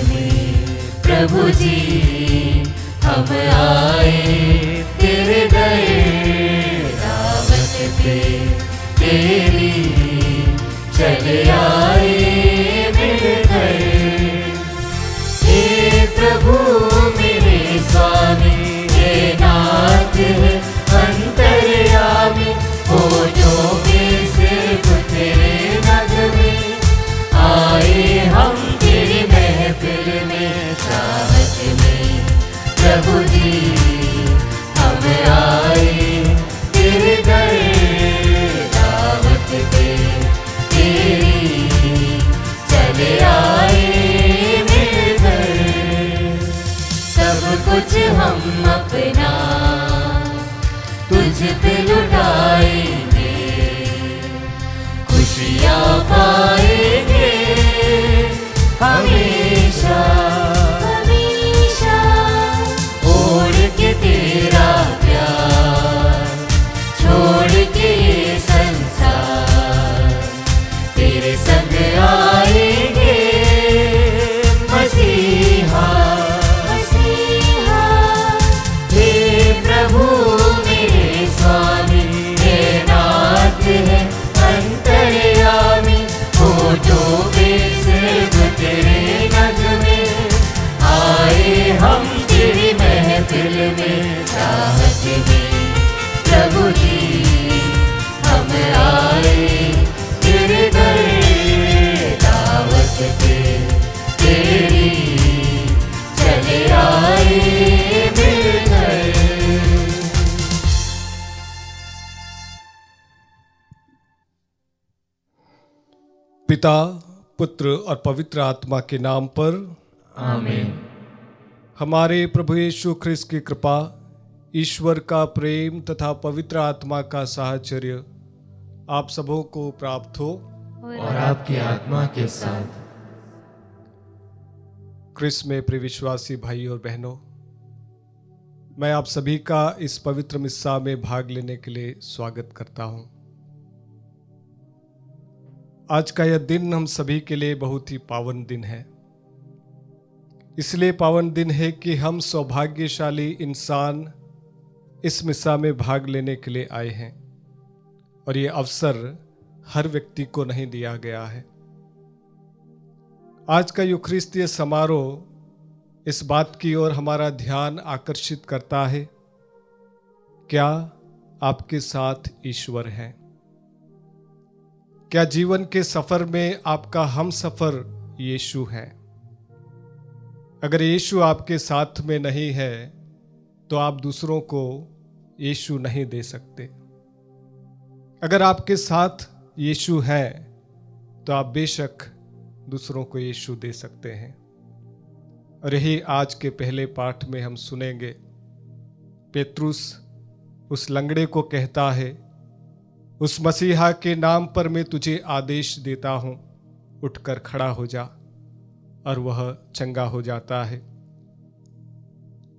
में प्रभु जी हम आए तेरे दर, दावत पे तेरी चले आए मेरे घर। हे प्रभु मेरे स्वामी, हे नाथ अंतर्यामी, होठों पे सिर्फ तेरे नगमे आए हम तेरी महफिल में, चाहत में प्रभु जी हम आए तेरे दर, दावत पे तेरी चले आए मेरे घर। सब कुछ हम अपना तुझ पे लुटाएंगे, खुशियाँ पाएंगे हमेशा हमेशा, ओढ़ के तेरा प्यार, छोड़ के ये संसार, तेरे संग आएंगे मसीहा मसीहा। हे प्रभु मेरे स्वामी, हे नाथ है अंतर्यामी, होठों पे सिर्फ तेरे नगमे आए हम तेरी महफिल में, चाहत में प्रभु जी हम आए तेरे दर, दावत पे तेरी चले आए मेरे घर। पिता, पुत्र और पवित्र आत्मा के नाम पर आमीन। हमारे प्रभु यीशु ख्रिस्त की कृपा, ईश्वर का प्रेम तथा पवित्र आत्मा का साहचर्य आप सबों को प्राप्त हो और आपकी आत्मा के साथ। ख्रिस्त में प्रिय विश्वासी भाई और बहनों, मैं आप सभी का इस पवित्र मिस्सा में भाग लेने के लिए स्वागत करता हूं। आज का यह दिन हम सभी के लिए बहुत ही पावन दिन है। इसलिए पावन दिन है कि हम सौभाग्यशाली इंसान इस मिस्सा में भाग लेने के लिए आए हैं, और ये अवसर हर व्यक्ति को नहीं दिया गया है। आज का यूखरिस्तीय समारोह इस बात की ओर हमारा ध्यान आकर्षित करता है, क्या आपके साथ ईश्वर है? क्या जीवन के सफर में आपका हम सफर यीशु है? अगर यीशु आपके साथ में नहीं है तो आप दूसरों को यीशु नहीं दे सकते। अगर आपके साथ यीशु है तो आप बेशक दूसरों को यीशु दे सकते हैं। और यही आज के पहले पाठ में हम सुनेंगे। पेत्रुस उस लंगड़े को कहता है, उस मसीहा के नाम पर मैं तुझे आदेश देता हूं, उठकर खड़ा हो जा, और वह चंगा हो जाता है।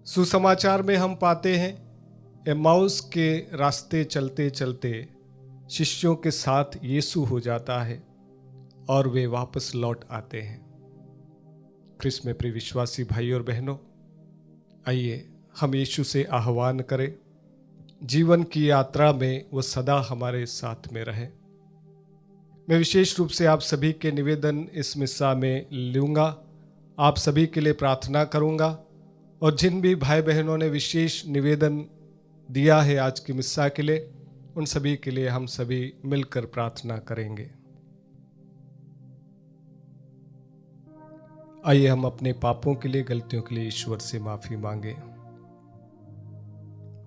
सुसमाचार में हम पाते हैं, एम्माउस के रास्ते चलते चलते शिष्यों के साथ यीशु हो जाता है और वे वापस लौट आते हैं। ख्रिस्त में प्रिय विश्वासी भाई और बहनों, आइए हम यीशु से आह्वान करें, जीवन की यात्रा में वो सदा हमारे साथ में रहे। मैं विशेष रूप से आप सभी के निवेदन इस मिस्सा में लूँगा, आप सभी के लिए प्रार्थना करूँगा, और जिन भी भाई बहनों ने विशेष निवेदन दिया है आज की मिस्सा के लिए, उन सभी के लिए हम सभी मिलकर प्रार्थना करेंगे। आइए हम अपने पापों के लिए, गलतियों के लिए ईश्वर से माफ़ी मांगे।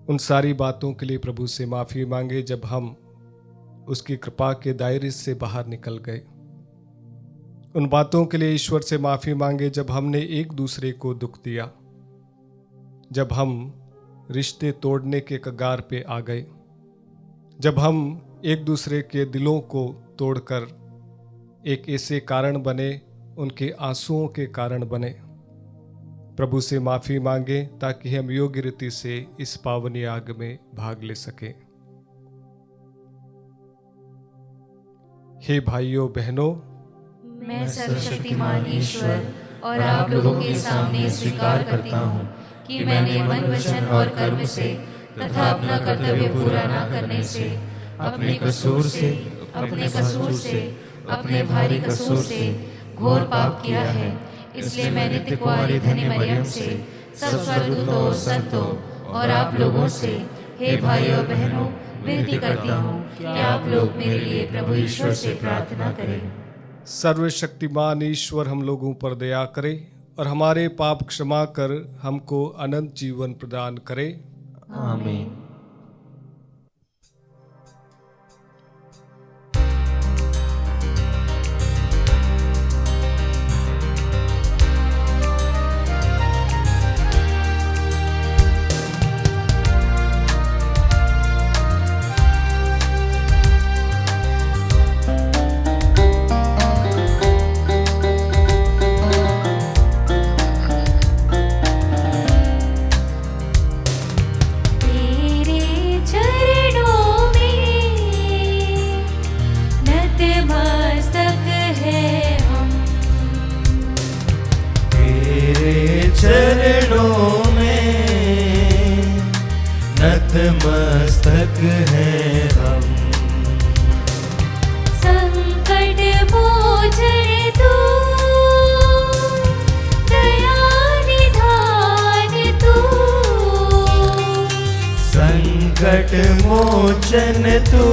उन सारी बातों के लिए प्रभु से माफ़ी मांगे जब हम उसकी कृपा के दायरे से बाहर निकल गए। उन बातों के लिए ईश्वर से माफ़ी मांगे जब हमने एक दूसरे को दुख दिया, जब हम रिश्ते तोड़ने के कगार पे आ गए, जब हम एक दूसरे के दिलों को तोड़कर एक ऐसे कारण बने, उनके आंसुओं के कारण बने। प्रभु से माफ़ी मांगे ताकि हम योग्य रीति से इस पावनी आग में भाग ले सकें। हे भाइयों बहनों, मैं सर्वशक्तिमान ईश्वर और आप लोगों के सामने स्वीकार करता हूँ कि मैंने मन, वचन और कर्म से तथा अपना कर्तव्य पूरा न करने से अपने कसूर से अपने भारी कसूर से घोर पाप किया है। इसलिए मैं नित्य कुंवारी धन्य मरियम से, सब स्वर्गदूतों, संतों और आप लोगों से, हे भाइयों और बहनों, विनती करती हूँ कि आप लोग मेरे लिए प्रभु ईश्वर से प्रार्थना करें। सर्वशक्तिमान ईश्वर हम लोगों पर दया करे और हमारे पाप क्षमा कर हमको अनंत जीवन प्रदान करे। आमीन। चरणों में नतमस्तक हैं हम। संकट मोचन तू, दया निधान तू, संकट मोचन तू,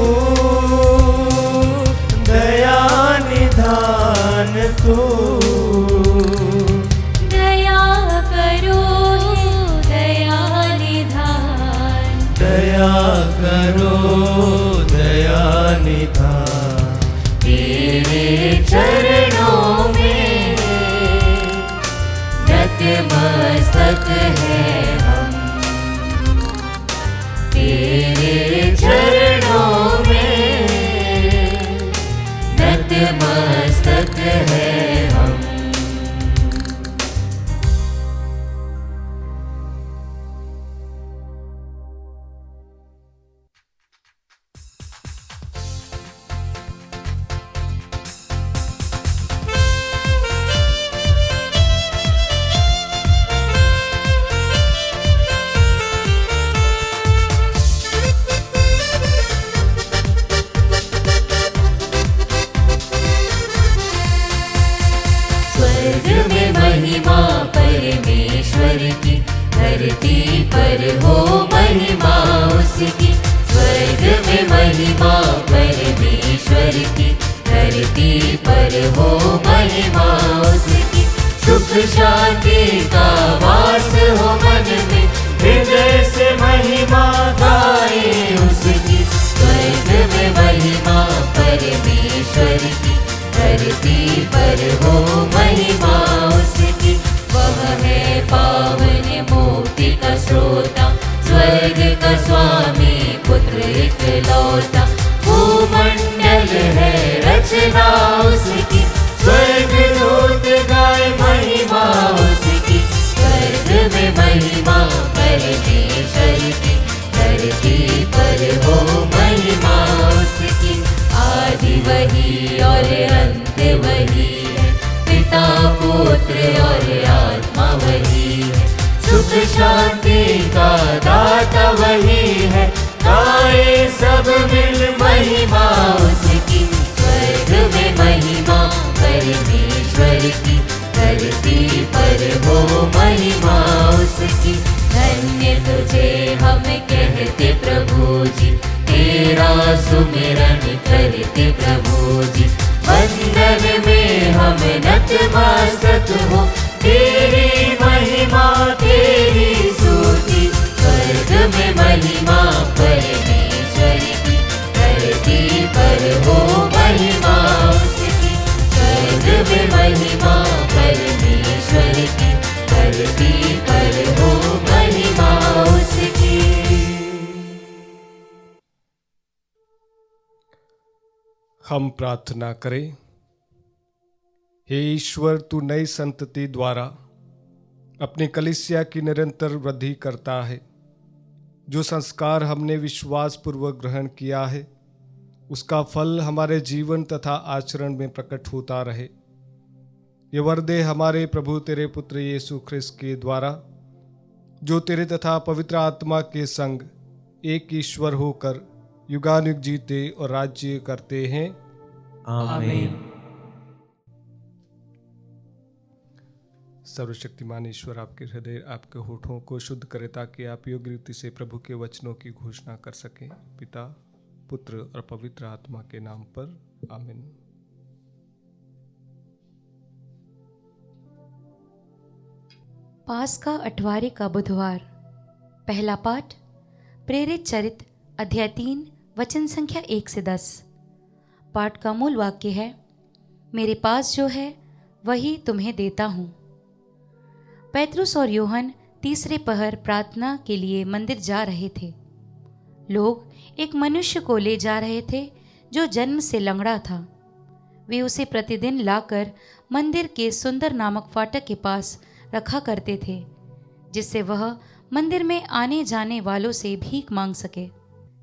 दया निधान तू। दया करो दया निधान। तेरे चरणों में नतमस्तक है हम। तेरे चरणों में नतमस्तक है हम। धरती पर हो महिमा उसकी। स्वर्ग में महिमा परमेश्वर की, धरती पर हो महिमा उसकी। सुख शांति का वास हो मन में, हृदय से महिमा गाए उसकी। स्वर्ग में महिमा परमेश्वर की, धरती पर हो महिमा उसकी। वह है पावन मुक्ति का स्रोता, स्वर्ग का स्वामी पुत्र इकलौता। भूमंडल है रचना उसकी, स्वर्ग दूत गाए महिमा उसकी। स्वर्ग में महिमा परमेश्वर की, धरती पर हो महिमा उसकी। आदि वही और अंत वही है, पिता पुत्र और आत्मा वही है। सुख शांति का दाता वही है, गाए सब मिल महिमा उसकी। स्वर्ग में महिमा परमेश्वर की, धरती पर हो महिमा उसकी। धन्य तुझे हम कहते प्रभु जी, तेरा सुमिरन करते प्रभु जी। वंदन में हम नतमस्तक हो, तेरी महिमा तेरी स्तुति। स्वर्ग में महिमा परमेश्वर की, धरती पर हो महिमा उसकी। स्वर्ग में महिमा परमेश्वर की, धरती पर हो महिमा उसकी। हम प्रार्थना करें। हे ईश्वर, तू नई संतति द्वारा अपनी कलीसिया की निरंतर वृद्धि करता है। जो संस्कार हमने विश्वास पूर्वक ग्रहण किया है, उसका फल हमारे जीवन तथा आचरण में प्रकट होता रहे। ये वर दे हमारे प्रभु तेरे पुत्र यीशु ख्रिस्त के द्वारा, जो तेरे तथा पवित्र आत्मा के संग एक ईश्वर होकर युगानुयुग जीते और राज्य करते हैं। आमीन। सर्वशक्तिमान ईश्वर आपके हृदय, आपके होठों को शुद्ध करे, ताकि आप योग्य रीति से प्रभु के वचनों की घोषणा कर सकें। पिता, पुत्र और पवित्र आत्मा के नाम पर आमीन। पास्का अठवारे का बुधवार। पहला पाठ प्रेरित चरित्र अध्याय 3 वचन संख्या 1 से 10। पाठ का मूल वाक्य है, मेरे पास जो है वही तुम्हें देता हूँ। पेतरुस और यूहन तीसरे पहर प्रार्थना के लिए मंदिर जा रहे थे। लोग एक मनुष्य को ले जा रहे थे जो जन्म से लंगड़ा था। वे उसे प्रतिदिन लाकर मंदिर के सुंदर नामक फाटक के पास रखा करते थे, जिससे वह मंदिर में आने जाने वालों से भीख मांग सके।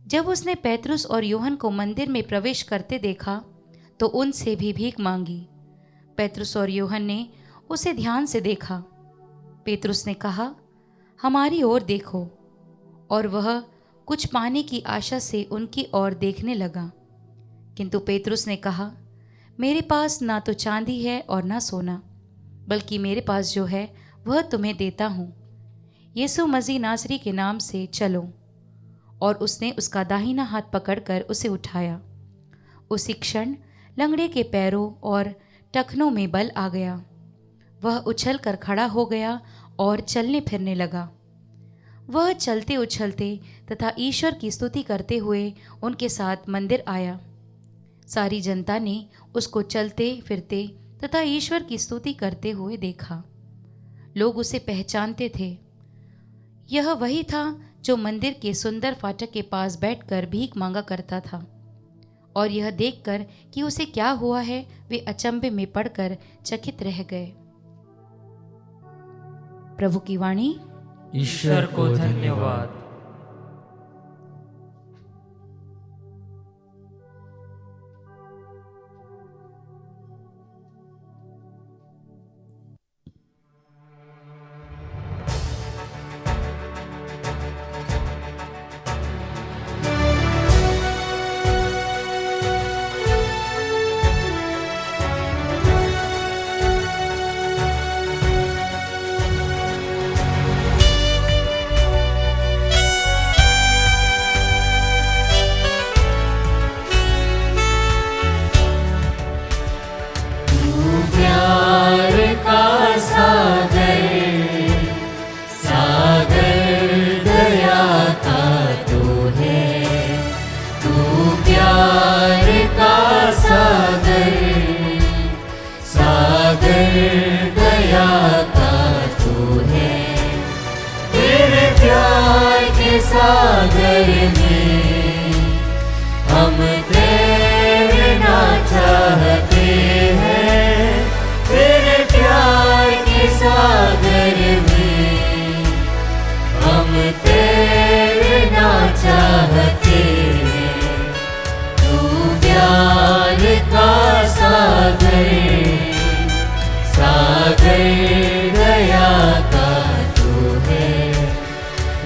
जब उसने पेतरुस और यूहन को मंदिर में प्रवेश करते देखा तो उनसे भी भीख मांगी। पेतरुस और यूहन ने उसे ध्यान से देखा। पेतरुस ने कहा, हमारी ओर देखो, और वह कुछ पाने की आशा से उनकी ओर देखने लगा। किंतु पेतरुस ने कहा, मेरे पास ना तो चांदी है और ना सोना, बल्कि मेरे पास जो है वह तुम्हें देता हूँ। यीशु मसीह नासरी के नाम से चलो। और उसने उसका दाहिना हाथ पकड़कर उसे उठाया। उसी क्षण लंगड़े के पैरों और टखनों में बल आ गया। वह उछल कर खड़ा हो गया और चलने फिरने लगा। वह चलते उछलते तथा ईश्वर की स्तुति करते हुए उनके साथ मंदिर आया। सारी जनता ने उसको चलते फिरते तथा ईश्वर की स्तुति करते हुए देखा। लोग उसे पहचानते थे। यह वही था जो मंदिर के सुंदर फाटक के पास बैठकर भीख मांगा करता था। और यह देखकर कि उसे क्या हुआ है, वे अचंभे में पड़कर चकित रह गए। प्रभु की वाणी। ईश्वर को धन्यवाद। सागर में हम तैरना चाहते हैं, तेरे प्यार के सागर में हम तैरना चाहते हैं। तू प्यार का सागर, सागर दया का तू है।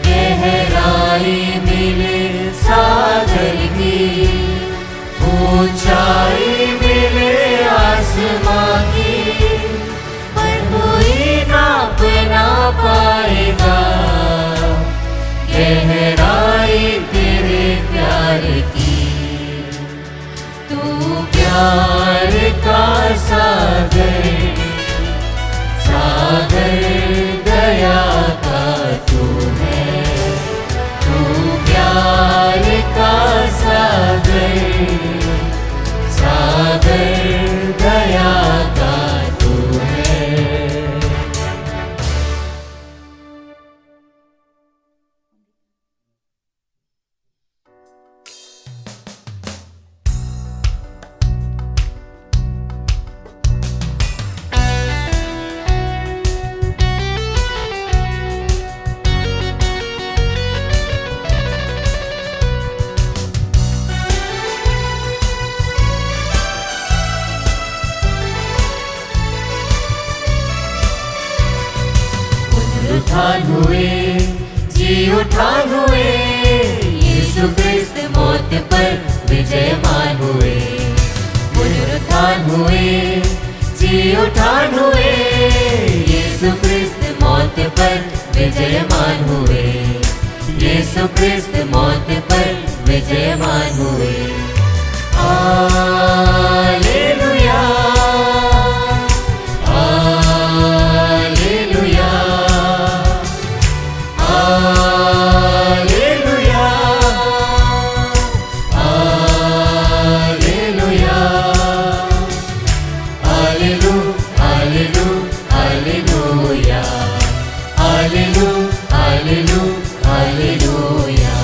गहराई मिले सागर की, ऊंचाई मिले आसमां की, पर कोई नाप ना पाएगा गहराई तेरे प्यार की। तू प्यार का सागर, सागर दया का तू है। तू प्यार का सागर, सागर दया का तू है। उठान हुए, जी उठान हुए, यीशु क्रिस्त मौत पर विजयमान हुए। पुनरुत्थान हुए, जी उठान हुए, यीशु क्रिस्त मौत पर विजयमान हुए। यीशु क्रिस्त मौत पर विजयमान हुए। Hallelujah, hallelujah, hallelujah, hallelujah, hallelu, hallelu, hallelujah, hallelu, hallelu, hallelujah.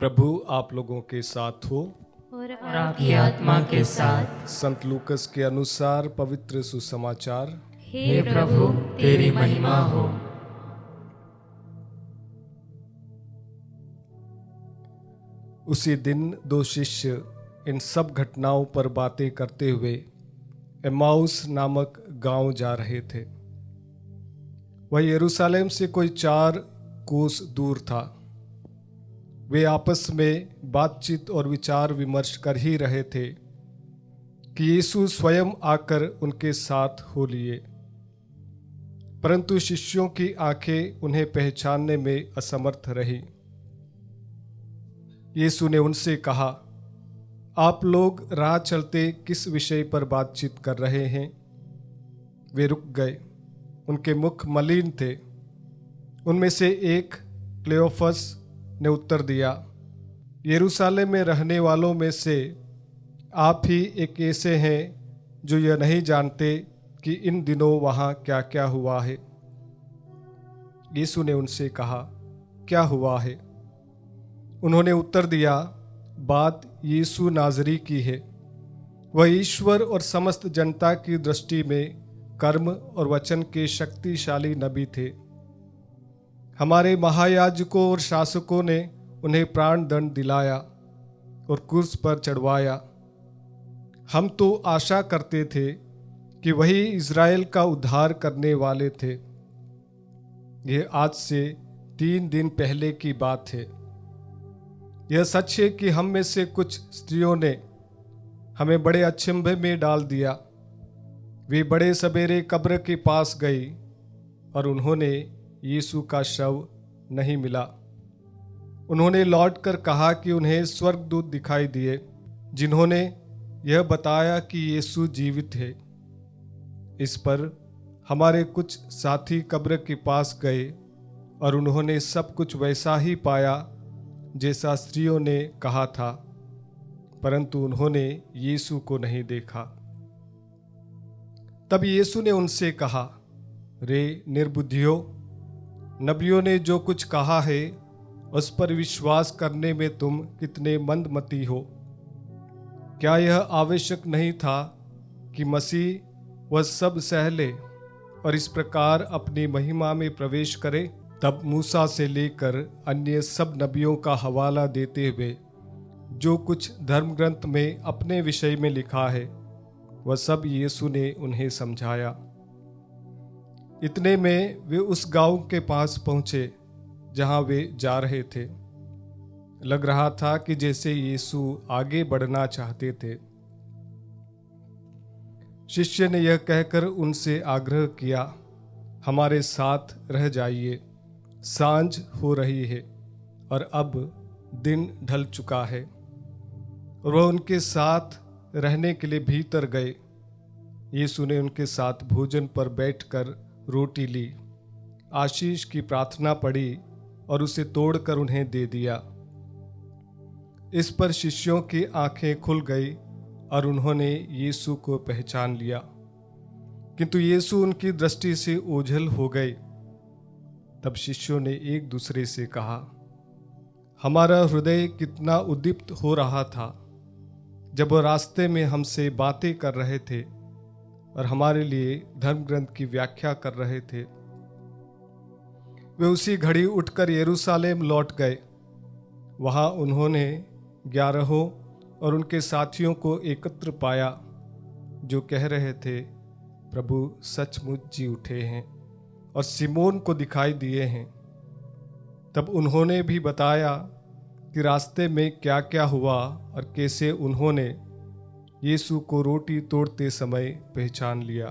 प्रभु आप लोगों के साथ हो। और आपकी आत्मा के साथ। संत लूकस के अनुसार पवित्र सुसमाचार। हे प्रभु तेरी महिमा हो। उसी दिन दो शिष्य इन सब घटनाओं पर बातें करते हुए एमाउस नामक गांव जा रहे थे। वह यरूशलेम से कोई 4 कोस दूर था। वे आपस में बातचीत और विचार विमर्श कर ही रहे थे कि यीशु स्वयं आकर उनके साथ हो लिए, परंतु शिष्यों की आंखें उन्हें पहचानने में असमर्थ रही। यीशु ने उनसे कहा, आप लोग राह चलते किस विषय पर बातचीत कर रहे हैं? वे रुक गए। उनके मुख मलिन थे। उनमें से एक क्लेओफस ने उत्तर दिया, यरूशलेम में रहने वालों में से आप ही एक ऐसे हैं जो यह नहीं जानते कि इन दिनों वहाँ क्या क्या हुआ है। यीशु ने उनसे कहा, क्या हुआ है? उन्होंने उत्तर दिया, बात यीशु नाजरी की है। वह ईश्वर और समस्त जनता की दृष्टि में कर्म और वचन के शक्तिशाली नबी थे। हमारे महायाजकों और शासकों ने उन्हें प्राण दंड दिलाया और क्रूस पर चढ़वाया। हम तो आशा करते थे कि वही इज़राइल का उद्धार करने वाले थे। यह आज से 3 दिन पहले की बात है। यह सच है कि हम में से कुछ स्त्रियों ने हमें बड़े अचंभे में डाल दिया। वे बड़े सवेरे कब्र के पास गई और उन्होंने यीशु का शव नहीं मिला। उन्होंने लौटकर कहा कि उन्हें स्वर्गदूत दिखाई दिए, जिन्होंने यह बताया कि यीशु जीवित है। इस पर हमारे कुछ साथी कब्र के पास गए और उन्होंने सब कुछ वैसा ही पाया जैसा स्त्रियों ने कहा था, परंतु उन्होंने यीशु को नहीं देखा। तब यीशु ने उनसे कहा, रे निर्बुद्धियों, नबियों ने जो कुछ कहा है उस पर विश्वास करने में तुम कितने मंदमती हो। क्या यह आवश्यक नहीं था कि मसीह वह सब सह ले और इस प्रकार अपनी महिमा में प्रवेश करे? तब मूसा से लेकर अन्य सब नबियों का हवाला देते हुए जो कुछ धर्म ग्रंथ में अपने विषय में लिखा है वह सब यीशु ने उन्हें समझाया। इतने में वे उस गांव के पास पहुंचे जहां वे जा रहे थे। लग रहा था कि जैसे यीशु आगे बढ़ना चाहते थे। शिष्य ने यह कहकर उनसे आग्रह किया, हमारे साथ रह जाइए, सांझ हो रही है और अब दिन ढल चुका है। और वह उनके साथ रहने के लिए भीतर गए। यीशु ने उनके साथ भोजन पर बैठकर रोटी ली, आशीष की प्रार्थना पढ़ी और उसे तोड़कर उन्हें दे दिया। इस पर शिष्यों की आंखें खुल गई और उन्होंने यीशु को पहचान लिया, किंतु यीशु उनकी दृष्टि से ओझल हो गए। तब शिष्यों ने एक दूसरे से कहा, हमारा हृदय कितना उद्दीप्त हो रहा था जब वह रास्ते में हमसे बातें कर रहे थे और हमारे लिए धर्म ग्रंथ की व्याख्या कर रहे थे। वे उसी घड़ी उठकर यरूशलेम लौट गए। वहां उन्होंने 11 और उनके साथियों को एकत्र पाया जो कह रहे थे प्रभु सचमुच जी उठे हैं और सिमोन को दिखाई दिए हैं, तब उन्होंने भी बताया कि रास्ते में क्या क्या हुआ और कैसे उन्होंने यीशु को रोटी तोड़ते समय पहचान लिया।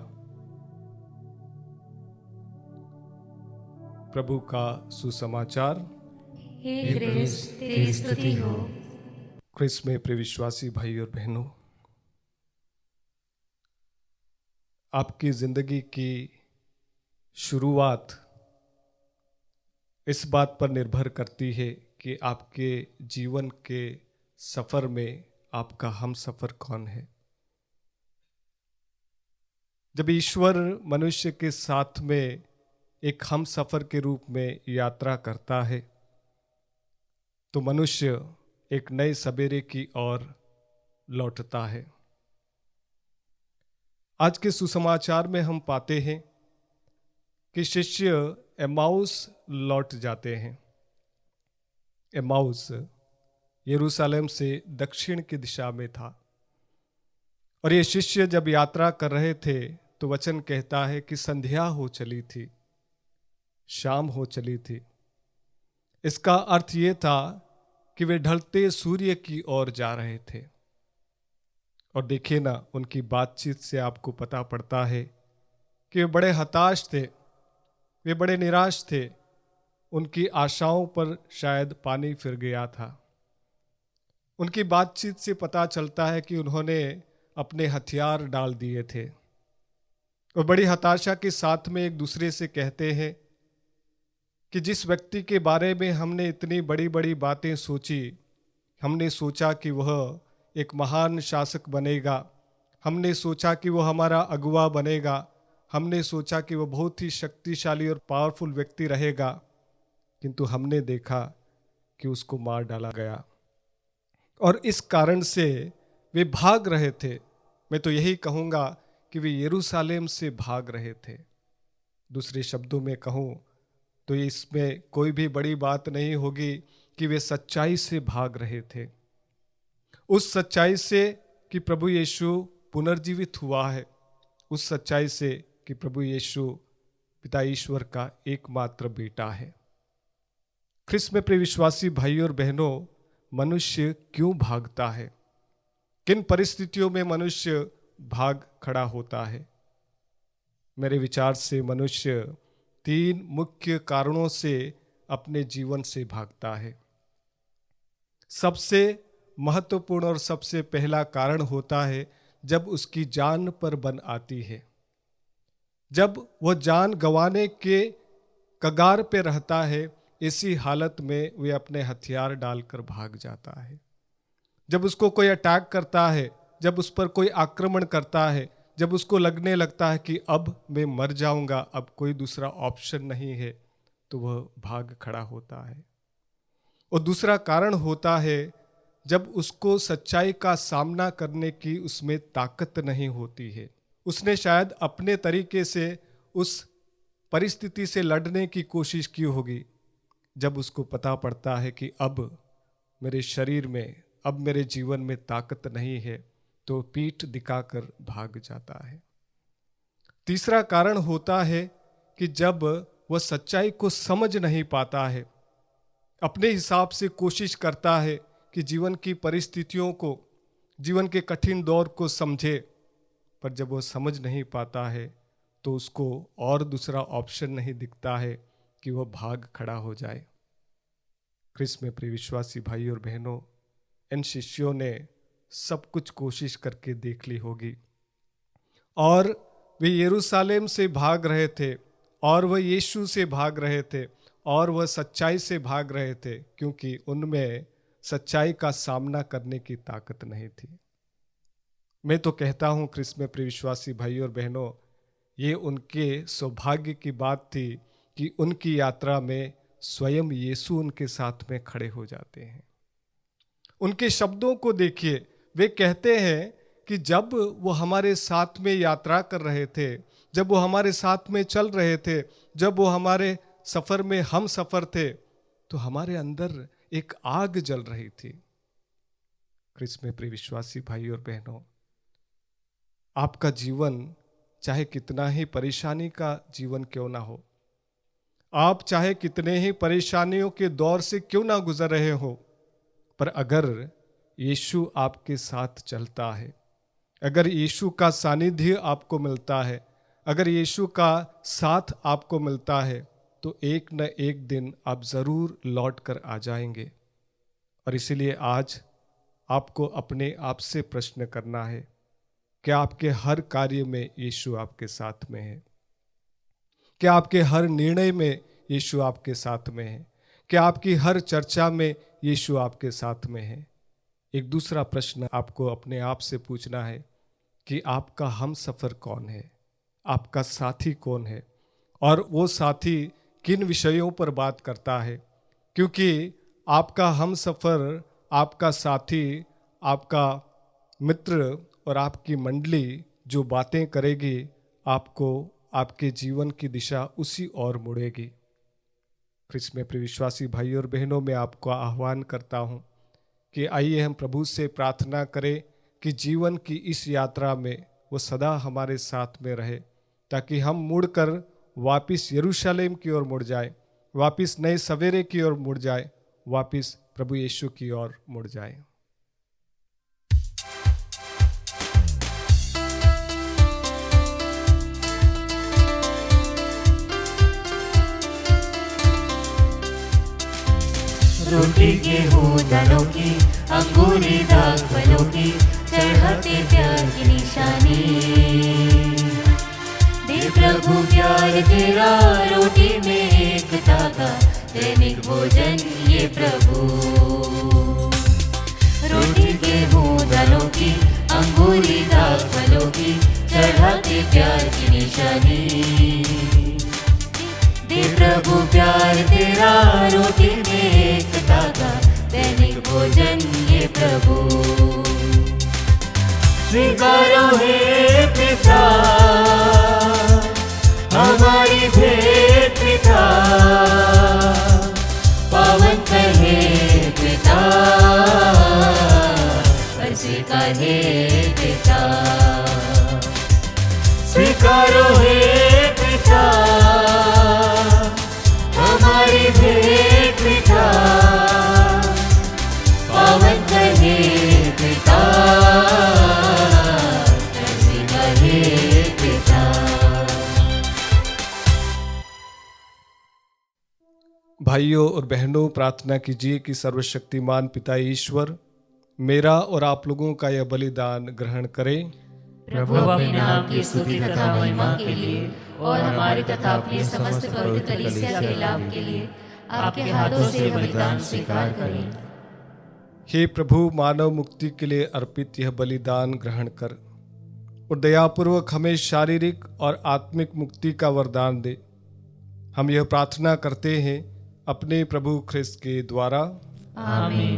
प्रभु का सुसमाचार। हे क्रिस्त, तेरी स्तुति हो। क्रिस्त में प्रिय विश्वासी भाई और बहनों, आपकी जिंदगी की शुरुआत इस बात पर निर्भर करती है कि आपके जीवन के सफर में आपका हम सफर कौन है। जब ईश्वर मनुष्य के साथ में एक हम सफर के रूप में यात्रा करता है तो मनुष्य एक नए सवेरे की ओर लौटता है। आज के सुसमाचार में हम पाते हैं कि शिष्य एमाउस लौट जाते हैं। एमाउस यरूशलेम से दक्षिण की दिशा में था और ये शिष्य जब यात्रा कर रहे थे तो वचन कहता है कि संध्या हो चली थी, शाम हो चली थी। इसका अर्थ ये था कि वे ढलते सूर्य की ओर जा रहे थे। और देखिए ना, उनकी बातचीत से आपको पता पड़ता है कि वे बड़े हताश थे, वे बड़े निराश थे। उनकी आशाओं पर शायद पानी फिर गया था। उनकी बातचीत से पता चलता है कि उन्होंने अपने हथियार डाल दिए थे और बड़ी हताशा के साथ में एक दूसरे से कहते हैं कि जिस व्यक्ति के बारे में हमने इतनी बड़ी बड़ी बातें सोची, हमने सोचा कि वह एक महान शासक बनेगा, हमने सोचा कि वह हमारा अगुवा बनेगा, हमने सोचा कि वह बहुत ही शक्तिशाली और पावरफुल व्यक्ति रहेगा, किंतु हमने देखा कि उसको मार डाला गया। और इस कारण से वे भाग रहे थे। मैं तो यही कहूँगा कि वे यरूशलेम से भाग रहे थे। दूसरे शब्दों में कहूँ तो इसमें कोई भी बड़ी बात नहीं होगी कि वे सच्चाई से भाग रहे थे। उस सच्चाई से कि प्रभु यीशु पुनर्जीवित हुआ है, उस सच्चाई से कि प्रभु यीशु पिता ईश्वर का एकमात्र बेटा है। ख्रिस्त में प्रिय विश्वासी भाई और बहनों, मनुष्य क्यों भागता है? किन परिस्थितियों में मनुष्य भाग खड़ा होता है? मेरे विचार से मनुष्य 3 मुख्य कारणों से अपने जीवन से भागता है। सबसे महत्वपूर्ण और सबसे पहला कारण होता है जब उसकी जान पर बन आती है, जब वह जान गंवाने के कगार पे रहता है। इसी हालत में वे अपने हथियार डालकर भाग जाता है। जब उसको कोई अटैक करता है, जब उस पर कोई आक्रमण करता है, जब उसको लगने लगता है कि अब मैं मर जाऊंगा, अब कोई दूसरा ऑप्शन नहीं है, तो वह भाग खड़ा होता है। और दूसरा कारण होता है जब उसको सच्चाई का सामना करने की उसमें ताकत नहीं होती है। उसने शायद अपने तरीके से उस परिस्थिति से लड़ने की कोशिश की होगी। जब उसको पता पड़ता है कि अब मेरे शरीर में, अब मेरे जीवन में ताकत नहीं है, तो पीठ दिखाकर भाग जाता है। तीसरा कारण होता है कि जब वह सच्चाई को समझ नहीं पाता है, अपने हिसाब से कोशिश करता है कि जीवन की परिस्थितियों को, जीवन के कठिन दौर को समझे, पर जब वह समझ नहीं पाता है तो उसको और दूसरा ऑप्शन नहीं दिखता है कि वह भाग खड़ा हो जाए। ख्रिस्त में प्रिय विश्वासी भाई और बहनों, इन शिष्यों ने सब कुछ कोशिश करके देख ली होगी और वे यरूशलेम से भाग रहे थे और वह यीशु से भाग रहे थे और वह सच्चाई से भाग रहे थे, क्योंकि उनमें सच्चाई का सामना करने की ताकत नहीं थी। मैं तो कहता हूँ ख्रिस्त में प्रिय विश्वासी भाई और बहनों, ये उनके सौभाग्य की बात थी कि उनकी यात्रा में स्वयं यीशु उनके साथ में खड़े हो जाते हैं। उनके शब्दों को देखिए, वे कहते हैं कि जब वो हमारे साथ में यात्रा कर रहे थे, जब वो हमारे साथ में चल रहे थे, जब वो हमारे सफर में हम सफर थे, तो हमारे अंदर एक आग जल रही थी। ख्रिस्त में प्रिय विश्वासी भाई और बहनों, आपका जीवन चाहे कितना ही परेशानी का जीवन क्यों ना हो, आप चाहे कितने ही परेशानियों के दौर से क्यों ना गुजर रहे हो, पर अगर यीशु आपके साथ चलता है, अगर यीशु का सानिध्य आपको मिलता है, अगर यीशु का साथ आपको मिलता है, तो एक न एक दिन आप ज़रूर लौट कर आ जाएंगे। और इसीलिए आज आपको अपने आप से प्रश्न करना है, क्या आपके हर कार्य में यीशु आपके साथ में है? क्या आपके हर निर्णय में यीशु आपके साथ में है? क्या आपकी हर चर्चा में यीशु आपके साथ में है? एक दूसरा प्रश्न आपको अपने आप से पूछना है कि आपका हम सफ़र कौन है, आपका साथी कौन है, और वो साथी किन विषयों पर बात करता है। क्योंकि आपका हम सफ़र, आपका साथी, आपका मित्र और आपकी मंडली जो बातें करेगी, आपको आपके जीवन की दिशा उसी ओर मुड़ेगी। ख्रिस्त में प्रिय विश्वासी भाई और बहनों, मैं आपको आह्वान करता हूँ कि आइए हम प्रभु से प्रार्थना करें कि जीवन की इस यात्रा में वो सदा हमारे साथ में रहे, ताकि हम मुड़कर वापिस यरूशलेम की ओर मुड़ जाए, वापिस नए सवेरे की ओर मुड़ जाए, वापिस प्रभु यीशु की ओर मुड़ जाए। रोटी गेहूं दालों की, अंगूरी दाग फलों की, चढ़ाते प्यार की निशानी। दे प्रभु प्यार तेरा, रोटी में एकता का दैनिक भोजन ये प्रभु। रोटी गेहूं दालों की, अंगूरी दाग फलों की, चढ़ाते प्यार की निशानी। दे प्रभु प्यार तेरा, रोटी में एकता का दैनिक भोजन ये प्रभु। स्वीकारो हे पिता हमारी भेंट पिता, पावन कहे पिता, पर स्वीकार हे पिता। स्वीकारो हे पिता हमारी भेंट पिता, पावन कहे पिता, स्वीकार हे पिता। भाइयों और बहनों, प्रार्थना कीजिए कि सर्वशक्तिमान पिता ईश्वर मेरा और आप लोगों का यह बलिदान ग्रहण करें। प्रभु अपने नाम की स्तुति तथा महिमा के लिए और हमारे तथा अपने समस्त पवित्र कलीसिया के लाभ के लिए आपके हाथों से बलिदान स्वीकार करें। हे प्रभु, मानव मुक्ति के लिए अर्पित यह बलिदान ग्रहण कर और दयापूर्वक हमें शारीरिक और आत्मिक मुक्ति का वरदान दे। हम यह प्रार्थना करते हैं अपने प्रभु ख्रिस्त के द्वारा, आमीन।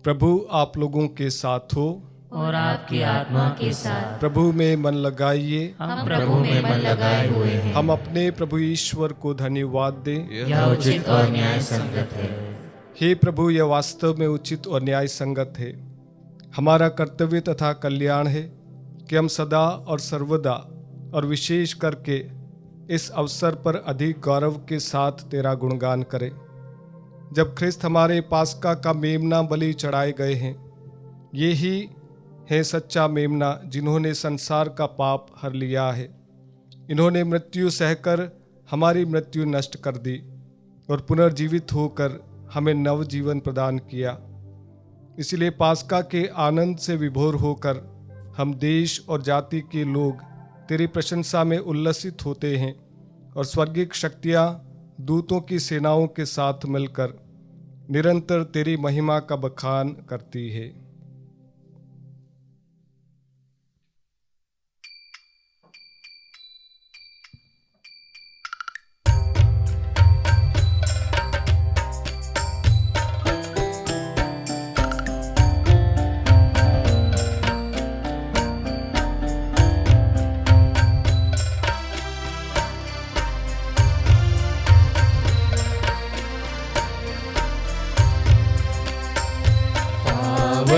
प्रभु आप लोगों के साथ हो और आपकी आत्मा के साथ। प्रभु में मन लगाइए, हम प्रभु में मन लगाए हुए हैं। हम अपने प्रभु ईश्वर को धन्यवाद दें। यह उचित और न्याय संगत है। हे प्रभु, यह वास्तव में उचित और न्याय संगत है। हमारा कर्तव्य तथा कल्याण है कि हम सदा और सर्वदा और विशेष करके इस अवसर पर अधिक गौरव के साथ तेरा गुणगान करें, जब ख्रिस्त हमारे पास्का का मेमना बलि चढ़ाए गए हैं। ये ही है सच्चा मेमना जिन्होंने संसार का पाप हर लिया है। इन्होंने मृत्यु सहकर हमारी मृत्यु नष्ट कर दी और पुनर्जीवित होकर हमें नव जीवन प्रदान किया। इसलिए पास्का के आनंद से विभोर होकर हम देश और जाति के लोग तेरी प्रशंसा में उल्लसित होते हैं और स्वर्गिक शक्तियाँ दूतों की सेनाओं के साथ मिलकर निरंतर तेरी महिमा का बखान करती है। पावन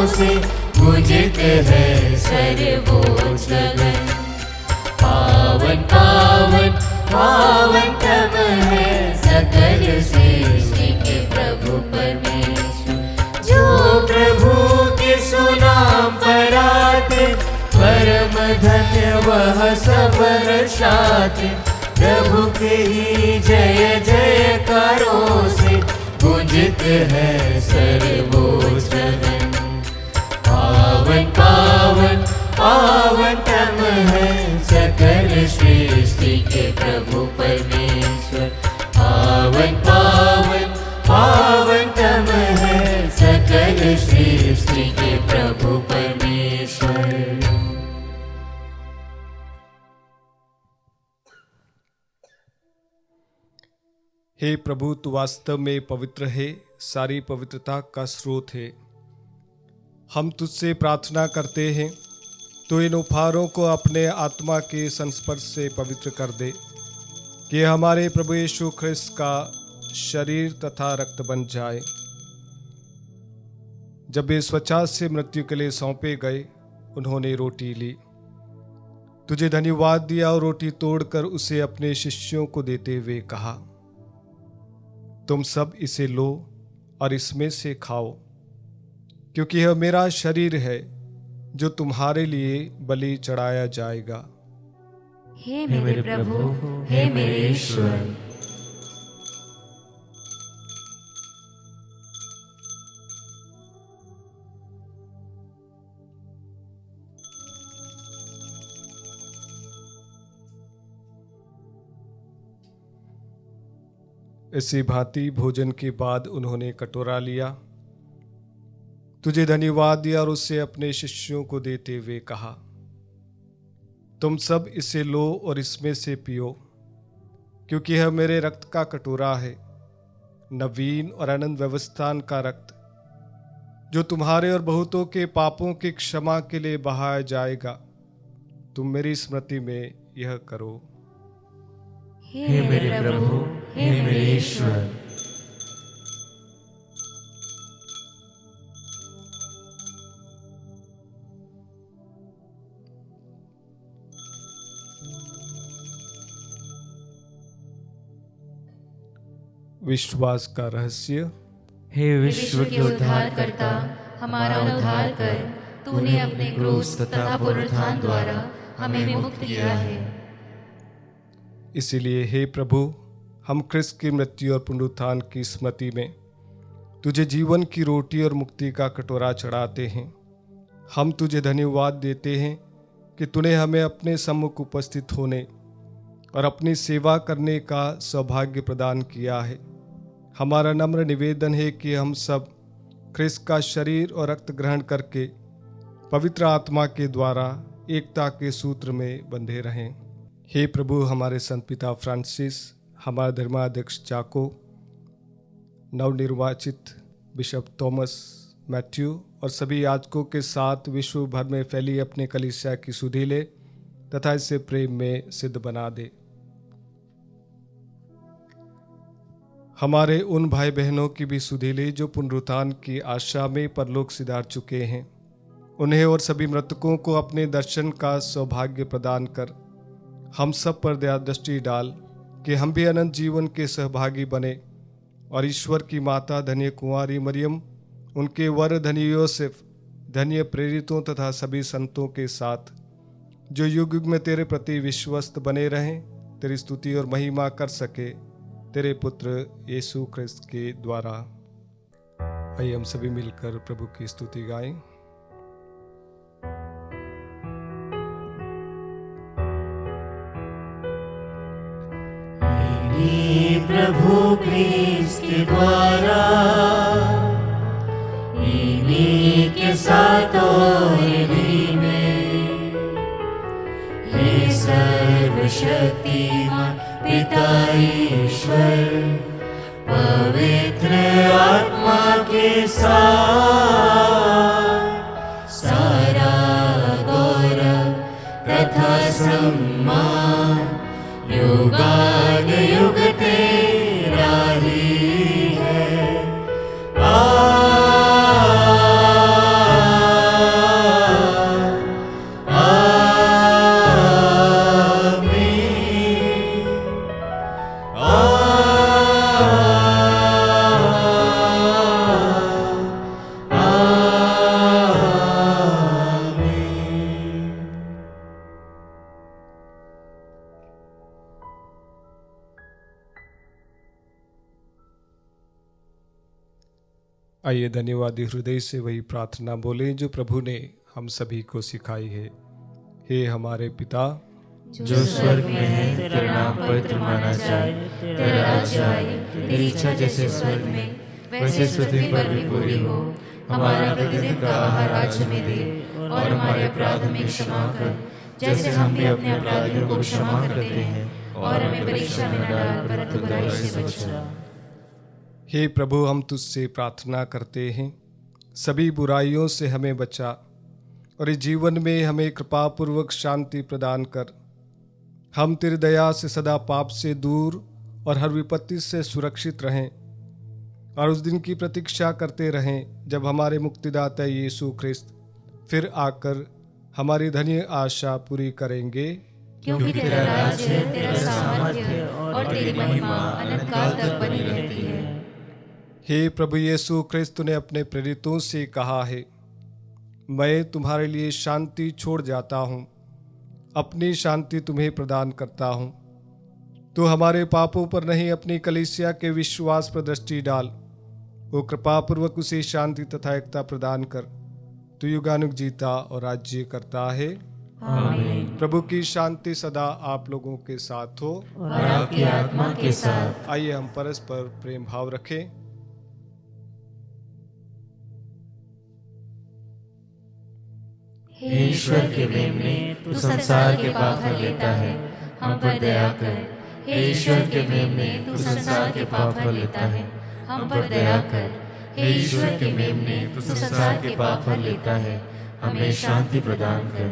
से पूजित है सर्वोच्च गगन। पावन पावन पावन तम है सकल सृष्टि के प्रभु परमेश्वर। जो प्रभु के सुनाम पर आते परम धन्य वह सब रक्षाते। प्रभु के ही जय जयकारों से पूजित है सर्वोच्च गगन। पावन पावन पावन तम है सकल सृष्टि के प्रभु परमेश्वर। पावन पावन पावन तम है सकल सृष्टि के प्रभु परमेश्वर। हे प्रभु, तू वास्तव में पवित्र है, सारी पवित्रता का स्रोत है। हम तुझसे प्रार्थना करते हैं, तो इन उपहारों को अपने आत्मा के संस्पर्श से पवित्र कर दे, कि हमारे प्रभु यीशु ख्रिस्त का शरीर तथा रक्त बन जाए। जब वे स्वच्छता से मृत्यु के लिए सौंपे गए, उन्होंने रोटी ली, तुझे धन्यवाद दिया और रोटी तोड़कर उसे अपने शिष्यों को देते हुए कहा, तुम सब इसे लो और इसमें से खाओ, क्योंकि यह मेरा शरीर है जो तुम्हारे लिए बलि चढ़ाया जाएगा। हे मेरे प्रभु, हे मेरे ईश्वर। इसी भांति भोजन के बाद उन्होंने कटोरा लिया, तुझे धन्यवाद दिया और उसे अपने शिष्यों को देते हुए कहा, तुम सब इसे लो और इसमें से पियो, क्योंकि यह मेरे रक्त का कटोरा है, नवीन और अनंत व्यवस्थान का रक्त, जो तुम्हारे और बहुतों के पापों की क्षमा के लिए बहाया जाएगा। तुम मेरी स्मृति में यह करो। हे मेरे प्रभु, हे मेरे ईश्वर। विश्वास का रहस्य। हे विश्व के उद्धारकर्ता, हमारा उद्धार कर। तूने अपने क्रूस तथा पुनरुत्थान द्वारा हमें विमुक्त किया है। इसीलिए हे प्रभु, हम ख्रिस्त की मृत्यु और पुनरुत्थान की स्मृति में तुझे जीवन की रोटी और मुक्ति का कटोरा चढ़ाते हैं। हम तुझे धन्यवाद देते हैं कि तूने हमें अपने सम्मुख उपस्थित होने और अपनी सेवा करने का सौभाग्य प्रदान किया है। हमारा नम्र निवेदन है कि हम सब ख्रिस्त का शरीर और रक्त ग्रहण करके पवित्र आत्मा के द्वारा एकता के सूत्र में बंधे रहें। हे प्रभु, हमारे संत पिता फ्रांसिस, हमारा धर्माध्यक्ष जाको, नवनिर्वाचित बिशप थॉमस मैथ्यू और सभी याजकों के साथ विश्व भर में फैली अपने कलीसिया की सुधि ले तथा इसे प्रेम में सिद्ध बना दे। हमारे उन भाई बहनों की भी सुधि ले जो पुनरुत्थान की आशा में परलोक सिधार चुके हैं। उन्हें और सभी मृतकों को अपने दर्शन का सौभाग्य प्रदान कर हम सब पर दया दृष्टि डाल कि हम भी अनंत जीवन के सहभागी बने और ईश्वर की माता धन्य कुंवारी मरियम, उनके वर धन्य योसेफ, धन्य प्रेरितों तथा सभी संतों के साथ जो युग युग में तेरे प्रति विश्वस्त बने रहें, तेरी स्तुति और महिमा कर सके तेरे पुत्र यीशु ख्रिस्त के द्वारा। आइए हम सभी मिलकर प्रभु की स्तुति गाएं। प्रभु क्रिस्त के द्वारा इन्हीं के साथ और इन्हीं में, हे सर्वशक्तिमान पिता ईश्वर, पवित्र आत्मा के साथ सारा गौरव तथा सम्मान युगान युग तेरा ही है। आमीन। आइए धन्यवादी हृदय से वही प्रार्थना बोलें जो प्रभु ने हम सभी को सिखाई है। हे हमारे पिता जो स्वर्ग में है, तेरा नाम पवित्र माना जाए, तेरा राज्य आए, तेरी इच्छा जैसे स्वर्ग में वैसे पृथ्वी पर भी पूरी हो। हमारा प्रतिदिन का आहार आज हमें दे, और हमारे अपराध हमें क्षमा कर, जैसे हम भी अपने अपराधियों को क्षमा करते हैं, और हमें परीक्षा में न डाल, परंतु बुराई से बचा। हे प्रभु, हम तुझसे प्रार्थना करते हैं, सभी बुराइयों से हमें बचा और इस जीवन में हमें कृपापूर्वक शांति प्रदान कर। हम तेरी दया से सदा पाप से दूर और हर विपत्ति से सुरक्षित रहें और उस दिन की प्रतीक्षा करते रहें जब हमारे मुक्तिदाता यीशु ख्रिस्त फिर आकर हमारी धन्य आशा पूरी करेंगे। क्योंकि तेरा राज्य, तेरा सामर्थ्य और तेरी महिमा अनंत काल तक बनी रहती है। हे प्रभु यीशु ख्रिस्त ने अपने प्रेरितों से कहा है, मैं तुम्हारे लिए शांति छोड़ जाता हूँ, अपनी शांति तुम्हें प्रदान करता हूँ। तो हमारे पापों पर नहीं, अपनी कलीसिया के विश्वास पर दृष्टि डाल। वो कृपापूर्वक उसे शांति तथा एकता प्रदान कर। तू युगानुग जीता और राज्य करता है। आमीन। प्रभु की शांति सदा आप लोगों के साथ हो और आपकी आत्मा के साथ। आइए हम परस्पर प्रेम भाव रखें। हे ईश्वर के मेमने, तू संसार के पाप हर लेता है, हम पर दया कर। हे ईश्वर के मेमने, तू संसार के पाप हर लेता है, हम पर दया कर। हे ईश्वर के मेमने, तू संसार के पाप हर लेता है, हमें शांति प्रदान कर।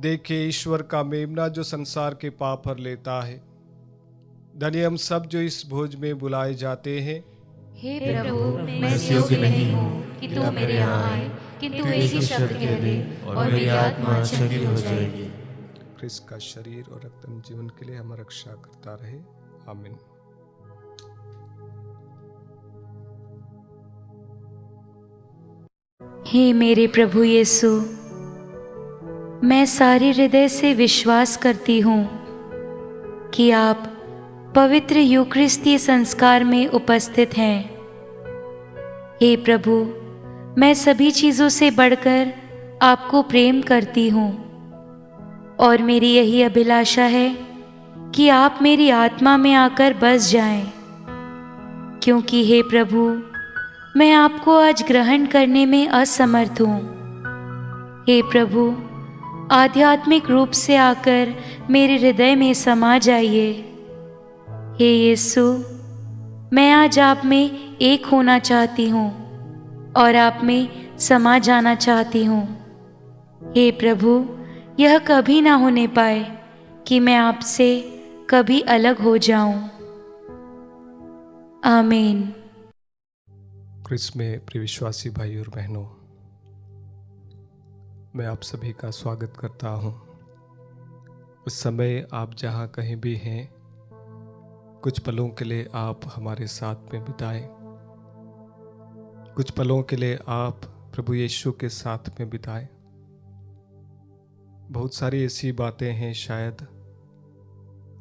देखिए ईश्वर का मेमना जो संसार के पाप हर लेता है। धन्य हम सब जो इस भोज में बुलाए जाते हैं। हे प्रभु, मैं इस योग्य नहीं हूँ कि तू मेरे यहाँ आए, किंतु एक ही शब्द कह दे और मेरी आत्मा चंगी हो जाएगी। ख्रिस्त का शरीर और रक्त जीवन के लिए हमारी रक्षा करता रहे। आमीन। हे मेरे प्रभु यीशु, मैं सारे हृदय से विश्वास करती हूँ कि आप पवित्र यूकरिस्तीय संस्कार में उपस्थित हैं। हे प्रभु, मैं सभी चीज़ों से बढ़कर आपको प्रेम करती हूँ और मेरी यही अभिलाषा है कि आप मेरी आत्मा में आकर बस जाएं, क्योंकि हे प्रभु, मैं आपको आज ग्रहण करने में असमर्थ हूँ। हे प्रभु, आध्यात्मिक रूप से आकर मेरे हृदय में समा जाइए। हे यीशु, मैं आज आप में एक होना चाहती हूँ और आप में समा जाना चाहती हूँ। हे प्रभु, यह कभी ना होने पाए कि मैं आपसे कभी अलग हो जाऊं। आमीन। ख्रिस्त में प्रिय विश्वासी भाई और बहनों, मैं आप सभी का स्वागत करता हूँ। उस समय आप जहाँ कहीं भी हैं, कुछ पलों के लिए आप हमारे साथ में बिताएं। कुछ पलों के लिए आप प्रभु यीशु के साथ में बिताएं। बहुत सारी ऐसी बातें हैं, शायद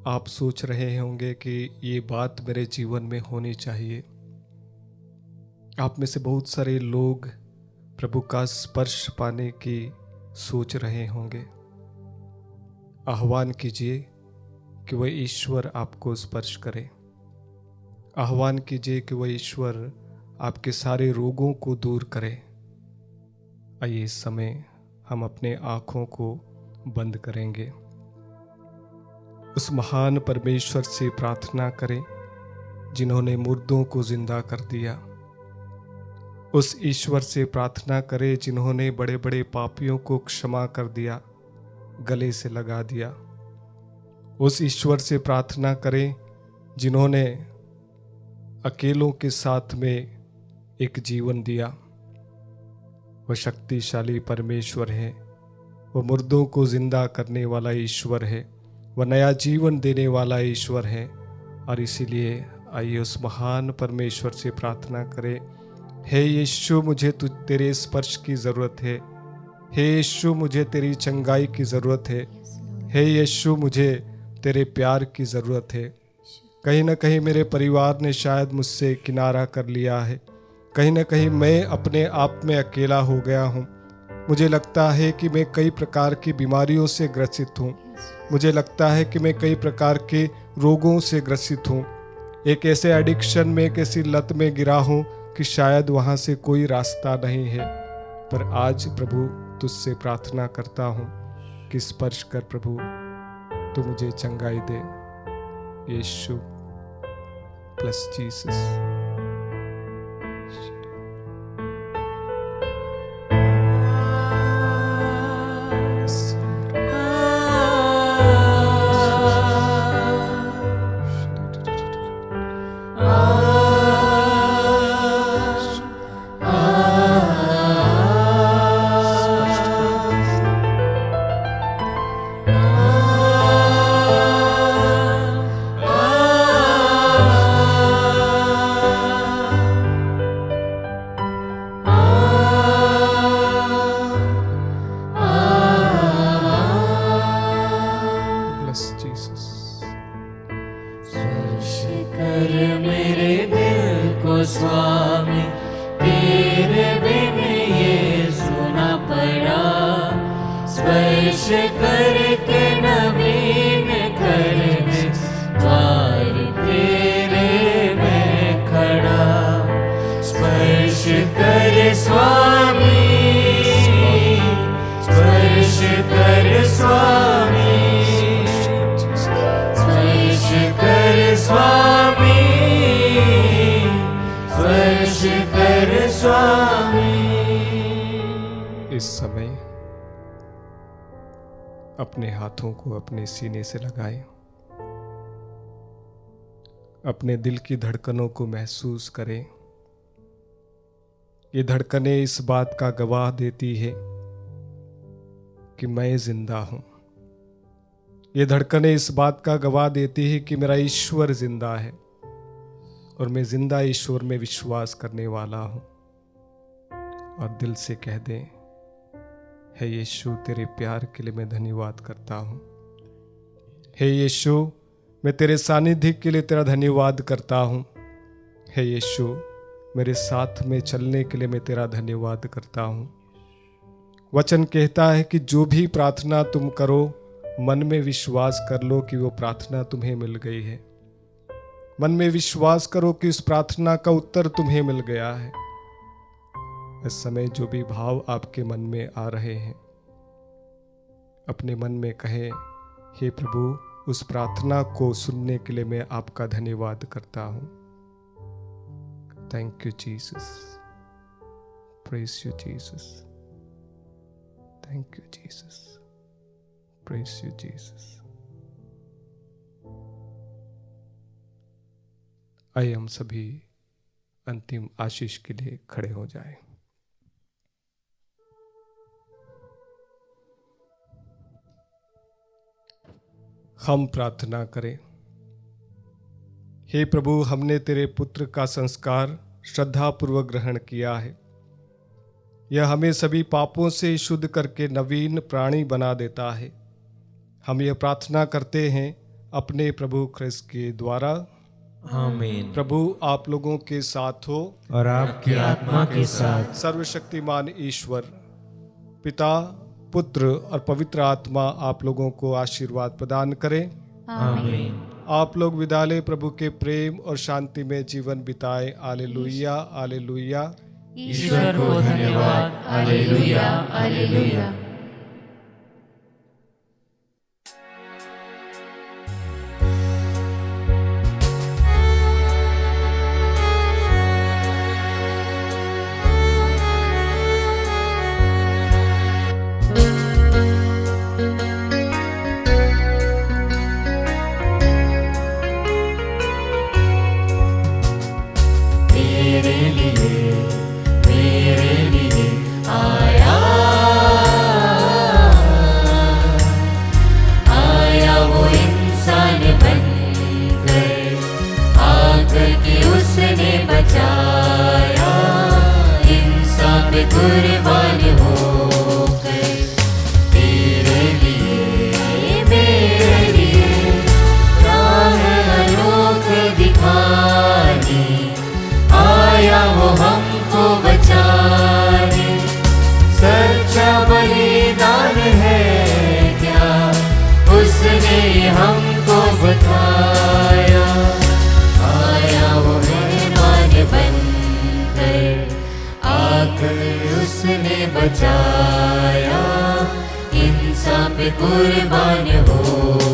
आप सोच रहे होंगे कि ये बात मेरे जीवन में होनी चाहिए। आप में से बहुत सारे लोग प्रभु का स्पर्श पाने की सोच रहे होंगे। आह्वान कीजिए कि वह ईश्वर आपको स्पर्श करे। आह्वान कीजिए कि वह ईश्वर आपके सारे रोगों को दूर करे। आइए इस समय हम अपने आँखों को बंद करेंगे। उस महान परमेश्वर से प्रार्थना करें जिन्होंने मुर्दों को जिंदा कर दिया। उस ईश्वर से प्रार्थना करें जिन्होंने बड़े बड़े पापियों को क्षमा कर दिया, गले से लगा दिया। उस ईश्वर से प्रार्थना करें जिन्होंने अकेलों के साथ में एक जीवन दिया। वह शक्तिशाली परमेश्वर है, वह मुर्दों को जिंदा करने वाला ईश्वर है, वह नया जीवन देने वाला ईश्वर है। और इसीलिए आइए उस महान परमेश्वर से प्रार्थना करें, हे यीशु, मुझे तेरे स्पर्श की ज़रूरत है। हे यीशु मुझे तेरी चंगाई की ज़रूरत है। हे यीशु मुझे तेरे प्यार की ज़रूरत है। कहीं ना कहीं मेरे परिवार ने शायद मुझसे किनारा कर लिया है। कहीं ना कहीं मैं अपने आप में अकेला हो गया हूँ। मुझे लगता है कि मैं कई प्रकार की बीमारियों से ग्रसित हूँ। मुझे लगता है कि मैं कई प्रकार के रोगों से ग्रसित हूँ। एक ऐसे एडिक्शन में, एक ऐसी लत में गिरा हूँ कि शायद वहाँ से कोई रास्ता नहीं है। पर आज प्रभु तुझसे प्रार्थना करता हूँ कि स्पर्श कर प्रभु, तू मुझे चंगाई दे। यीशु प्लस जीसस। स्वामी तेरे बिन ये सुना पड़ा, स्पर्श करके नवीन कर दे, द्वार तेरे में खड़ा। स्पर्श कर स्वामी, स्पर्श कर स्वामी, स्पर्श कर स्वामी, स्पर्श कर स्वामी। इस समय अपने हाथों को अपने सीने से लगाएं। अपने दिल की धड़कनों को महसूस करें। ये धड़कनें इस बात का गवाह देती है कि मैं जिंदा हूं। ये धड़कनें इस बात का गवाह देती है कि मेरा ईश्वर जिंदा है और मैं जिंदा ईश्वर में विश्वास करने वाला हूं। और दिल से कह दें, हे यीशु तेरे प्यार के लिए मैं धन्यवाद करता हूं। हे यीशु मैं तेरे सानिध्य के लिए तेरा धन्यवाद करता हूं। हे यीशु मेरे साथ में चलने के लिए मैं तेरा धन्यवाद करता हूं। वचन कहता है कि जो भी प्रार्थना तुम करो, मन में विश्वास कर लो कि वो प्रार्थना तुम्हें मिल गई है। मन में विश्वास करो कि उस प्रार्थना का उत्तर तुम्हें मिल गया है। इस समय जो भी भाव आपके मन में आ रहे हैं, अपने मन में कहें, हे प्रभु उस प्रार्थना को सुनने के लिए मैं आपका धन्यवाद करता हूं। Thank you Jesus, praise you Jesus, thank you Jesus, praise you Jesus. आइए हम सभी अंतिम आशीष के लिए खड़े हो जाएं। हम प्रार्थना करें। हे प्रभु, हमने तेरे पुत्र का संस्कार श्रद्धापूर्वक ग्रहण किया है। यह हमें सभी पापों से शुद्ध करके नवीन प्राणी बना देता है। हम यह प्रार्थना करते हैं अपने प्रभु ख्रिस्त के द्वारा। आमीन। प्रभु आप लोगों के साथ हो और आपकी आत्मा के साथ। सर्वशक्तिमान ईश्वर पिता, पुत्र और पवित्र आत्मा आप लोगों को आशीर्वाद प्रदान करें। आमीन। आप लोग विद्यालय प्रभु के प्रेम और शांति में जीवन बिताएं। Hallelujah, hallelujah. ईश्वर को धन्यवाद। Hallelujah, hallelujah. मेरे लिए आया बताया, आया वो मेहरबान बनकर, आकर उसने बचाया, इंसान पे कुर्बान हो